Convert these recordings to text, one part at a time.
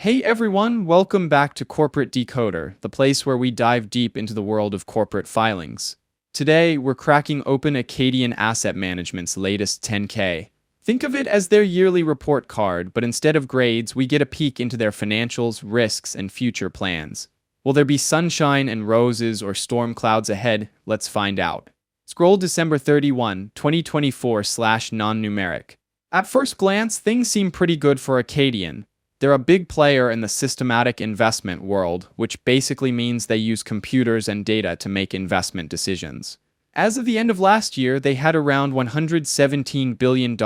Hey everyone, welcome back to Corporate Decoder, the place where we dive deep into the world of corporate filings. Today, we're cracking open Acadian Asset Management's latest 10K. Think of it as their yearly report card, but instead of grades, we get a peek into their financials, risks, and future plans. Will there be sunshine and roses or storm clouds ahead? Let's find out. Scroll December 31, 2024/non-numeric. At first glance, things seem pretty good for Acadian. They're a big player in the systematic investment world, which basically means they use computers and data to make investment decisions. As of the end of last year, they had around $117 billion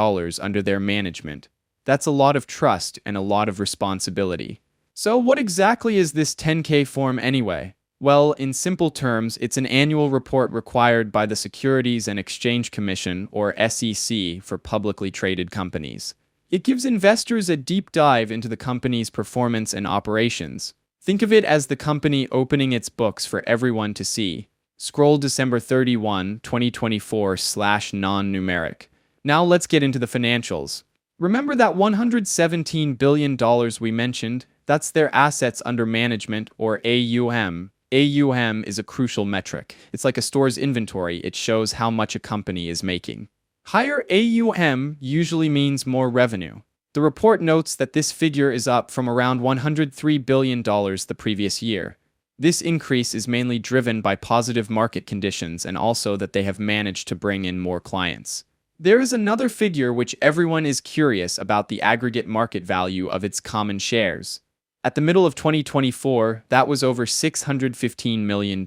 under their management. That's a lot of trust and a lot of responsibility. So what exactly is this 10K form anyway? Well, in simple terms, it's an annual report required by the Securities and Exchange Commission, or SEC, for publicly traded companies. It gives investors a deep dive into the company's performance and operations. Think of it as the company opening its books for everyone to see. Scroll December 31, 2024/non-numeric. Now let's get into the financials. Remember that $117 billion we mentioned? That's their assets under management, or AUM. AUM is a crucial metric. It's like a store's inventory. It shows how much a company is making. Higher AUM usually means more revenue. The report notes that this figure is up from around $103 billion the previous year. This increase is mainly driven by positive market conditions and also that they have managed to bring in more clients. There is another figure which everyone is curious about: the aggregate market value of its common shares. At the middle of 2024, that was over $615 million.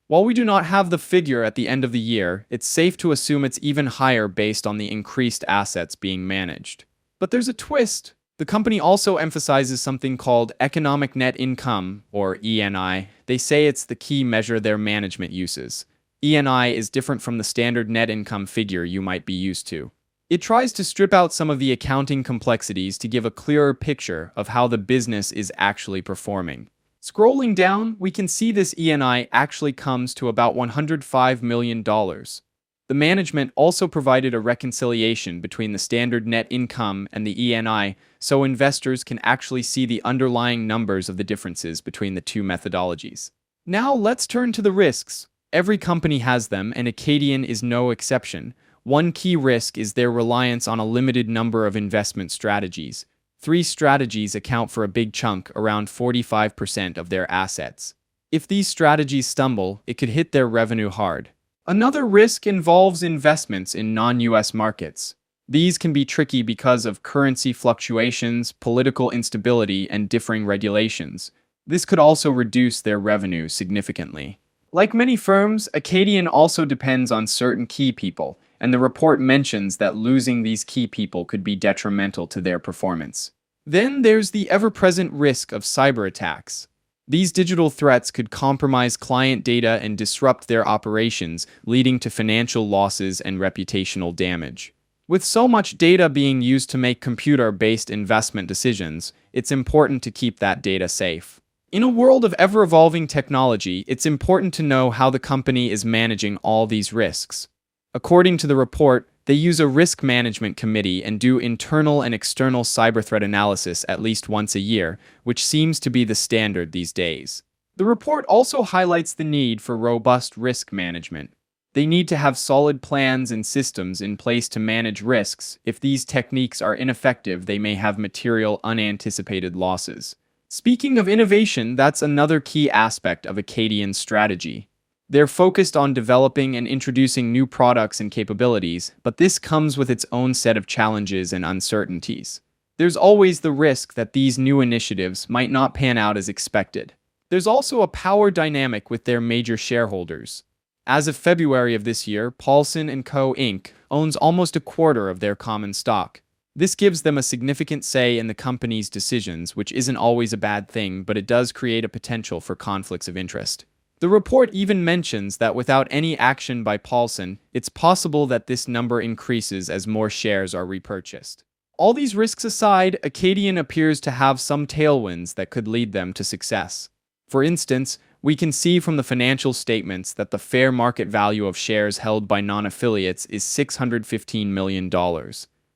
While we do not have the figure at the end of the year, it's safe to assume it's even higher based on the increased assets being managed. But there's a twist. The company also emphasizes something called economic net income, or ENI. They say it's the key measure their management uses. ENI is different from the standard net income figure you might be used to. It tries to strip out some of the accounting complexities to give a clearer picture of how the business is actually performing. Scrolling down, we can see this ENI actually comes to about $105 million. The management also provided a reconciliation between the standard net income and the ENI, so investors can actually see the underlying numbers of the differences between the two methodologies. Now let's turn to the risks. Every company has them, and Acadian is no exception. One key risk is their reliance on a limited number of investment strategies. 3 strategies account for a big chunk, around 45% of their assets. If these strategies stumble, it could hit their revenue hard. Another risk involves investments in non-US markets. These can be tricky because of currency fluctuations, political instability, and differing regulations. This could also reduce their revenue significantly. Like many firms, Acadian also depends on certain key people, and the report mentions that losing these key people could be detrimental to their performance. Then there's the ever-present risk of cyber attacks. These digital threats could compromise client data and disrupt their operations, leading to financial losses and reputational damage. With so much data being used to make computer-based investment decisions, it's important to keep that data safe. In a world of ever-evolving technology, it's important to know how the company is managing all these risks. According to the report, they use a risk management committee and do internal and external cyber threat analysis at least once a year, which seems to be the standard these days. The report also highlights the need for robust risk management. They need to have solid plans and systems in place to manage risks. If these techniques are ineffective, they may have material unanticipated losses. Speaking of innovation, that's another key aspect of Acadian's strategy. They're focused on developing and introducing new products and capabilities, but this comes with its own set of challenges and uncertainties. There's always the risk that these new initiatives might not pan out as expected. There's also a power dynamic with their major shareholders. As of February of this year, Paulson & Co. Inc. owns almost a quarter of their common stock. This gives them a significant say in the company's decisions, which isn't always a bad thing, but it does create a potential for conflicts of interest. The report even mentions that without any action by Paulson, it's possible that this number increases as more shares are repurchased. All these risks aside, Acadian appears to have some tailwinds that could lead them to success. For instance, we can see from the financial statements that the fair market value of shares held by non-affiliates is $615 million.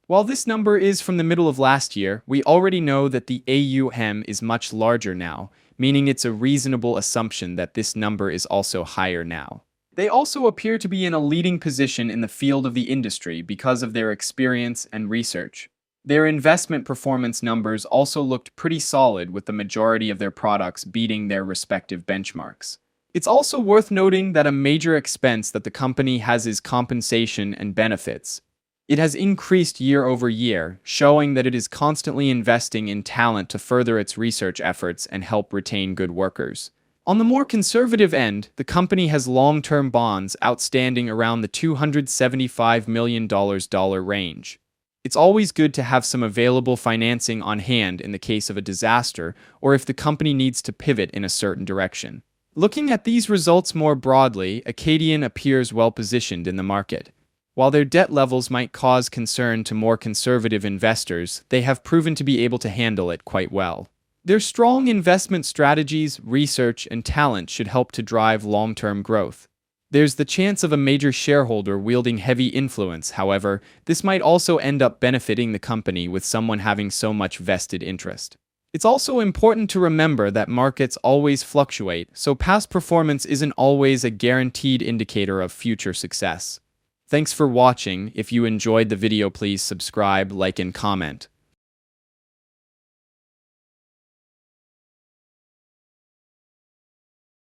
While this number is from the middle of last year, we already know that the AUM is much larger now, meaning it's a reasonable assumption that this number is also higher now. They also appear to be in a leading position in the field of the industry because of their experience and research. Their investment performance numbers also looked pretty solid, with the majority of their products beating their respective benchmarks. It's also worth noting that a major expense that the company has is compensation and benefits. It has increased year over year, showing that it is constantly investing in talent to further its research efforts and help retain good workers. On the more conservative end, the company has long-term bonds outstanding around the $275 million range. It's always good to have some available financing on hand in the case of a disaster or if the company needs to pivot in a certain direction. Looking at these results more broadly, Acadian appears well positioned in the market. While their debt levels might cause concern to more conservative investors, they have proven to be able to handle it quite well. Their strong investment strategies, research, and talent should help to drive long-term growth. There's the chance of a major shareholder wielding heavy influence. However, this might also end up benefiting the company with someone having so much vested interest. It's also important to remember that markets always fluctuate, so past performance isn't always a guaranteed indicator of future success. Thanks for watching. If you enjoyed the video, please subscribe, like, and comment.